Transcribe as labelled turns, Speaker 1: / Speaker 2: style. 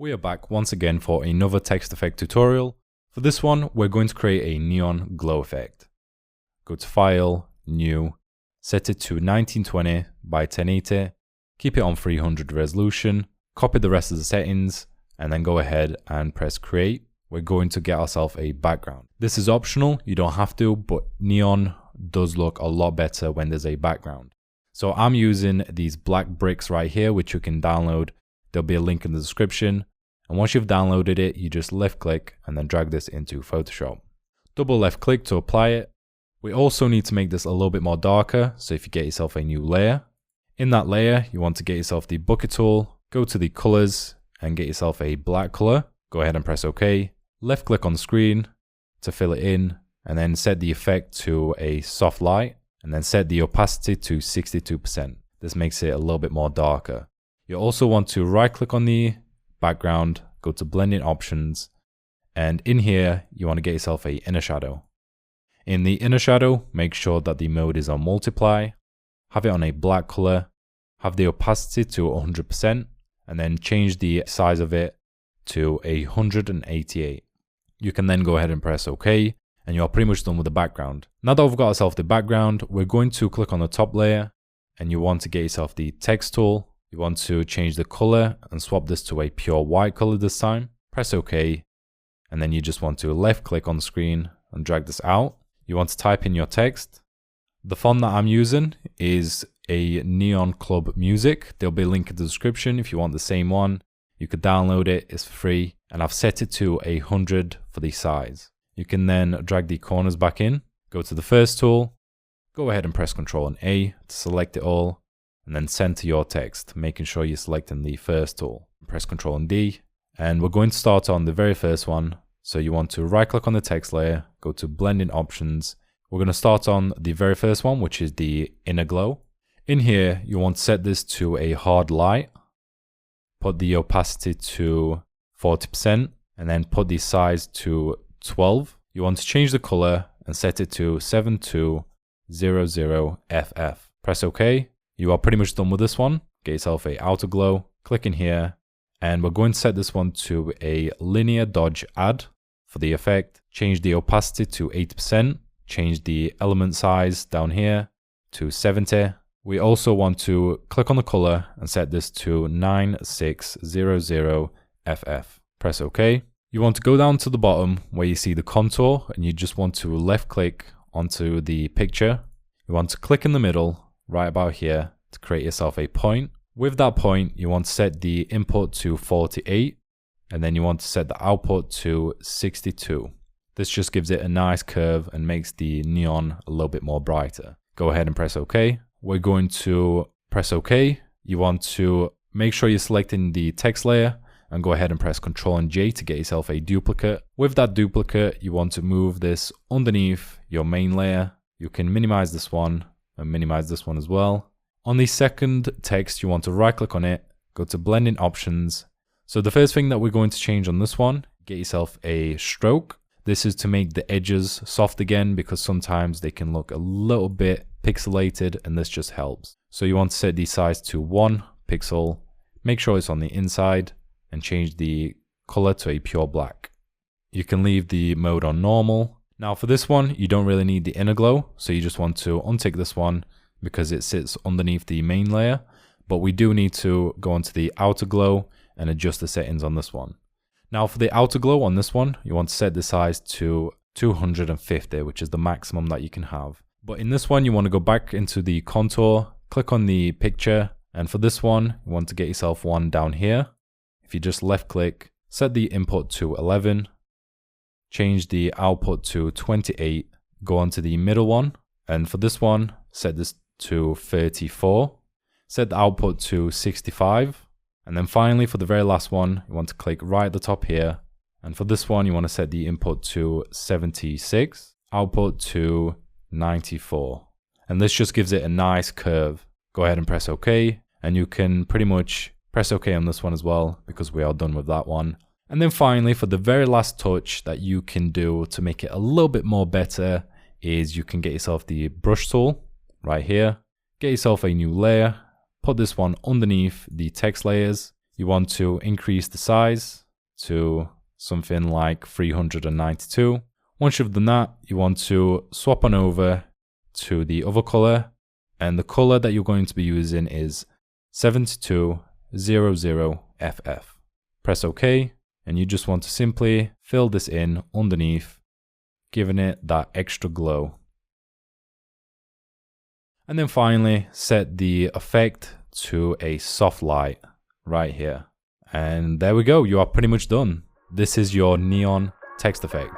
Speaker 1: We are back once again for another text effect tutorial. For this one, we're going to create a neon glow effect. Go to File, New, set it to 1920 by 1080, keep it on 300 resolution, copy the rest of the settings, and then go ahead and press Create. We're going to get ourselves a background. This is optional, you don't have to, but neon does look a lot better when there's a background. So I'm using these black bricks right here, which you can download. There'll be a link in the description. And once you've downloaded it, you just left click and then drag this into Photoshop. Double left click to apply it. We also need to make this a little bit more darker. So if you get yourself a new layer, in that layer, you want to get yourself the bucket tool, go to the colors and get yourself a black color. Go ahead and press OK. Left click on the screen to fill it in and then set the effect to a soft light and then set the opacity to 62%. This makes it a little bit more darker. You also want to right click on the background, go to blending options, and in here you want to get yourself a inner shadow. In the inner shadow, make sure that the mode is on multiply, have it on a black color, have the opacity to 100%, and then change the size of it to 188. You can then go ahead and press OK, and you are pretty much done with the background. Now that we've got ourselves the background, we're going to click on the top layer, and you want to get yourself the text tool. You want to change the color and swap this to a pure white color this time. Press OK. And then you just want to left click on the screen and drag this out. You want to type in your text. The font that I'm using is a Neon Club Music. There'll be a link in the description if you want the same one. You could download it, it's free. And I've set it to 100 for the size. You can then drag the corners back in. Go to the first tool. Go ahead and press Ctrl and A to select it all. And then center your text, making sure you're selecting the first tool. Press Ctrl and D, and we're going to start on the very first one. So you want to right click on the text layer, go to blending options. We're going to start on the very first one, which is the inner glow. In here, you want to set this to a hard light, put the opacity to 40%, and then put the size to 12. You want to change the color and set it to 7200FF. Press OK. You are pretty much done with this one. Get yourself a outer glow, click in here, and we're going to set this one to a linear dodge add for the effect. Change the opacity to 80%, change the element size down here to 70. We also want to click on the color and set this to 9600FF. Press OK. You want to go down to the bottom where you see the contour and you just want to left click onto the picture. You want to click in the middle right about here to create yourself a point. With that point, you want to set the input to 48 and then you want to set the output to 62. This just gives it a nice curve and makes the neon a little bit more brighter. Go ahead and press OK. We're going to press OK. You want to make sure you're selecting the text layer and go ahead and press Ctrl and J to get yourself a duplicate. With that duplicate, you want to move this underneath your main layer. You can minimize this one and minimize this one as well. On the second text, you want to right click on it, go to blending options. So the first thing that we're going to change on this one, get yourself a stroke. This is to make the edges soft again because sometimes they can look a little bit pixelated and this just helps. So you want to set the size to 1 pixel, make sure it's on the inside and change the color to a pure black. You can leave the mode on normal. Now for this one, you don't really need the inner glow, so you just want to untick this one because it sits underneath the main layer, but we do need to go onto the outer glow and adjust the settings on this one. Now for the outer glow on this one, you want to set the size to 250, which is the maximum that you can have. But in this one, you want to go back into the contour, click on the picture, and for this one, you want to get yourself one down here. If you just left click, set the input to 11, change the output to 28, go on to the middle one, and for this one, set this to 34, set the output to 65, and then finally for the very last one, you want to click right at the top here, and for this one, you want to set the input to 76, output to 94, and this just gives it a nice curve. Go ahead and press OK, and you can pretty much press OK on this one as well because we are done with that one. And then finally, for the very last touch that you can do to make it a little bit more better is you can get yourself the brush tool right here, get yourself a new layer, put this one underneath the text layers. you want to increase the size to something like 392. Once you've done that, you want to swap on over to the other color, and the color that you're going to be using is 7200FF. Press OK, and you just want to simply fill this in underneath, giving it that extra glow. And then finally, set the effect to a soft light right here. And there we go, you are pretty much done. This is your neon text effect.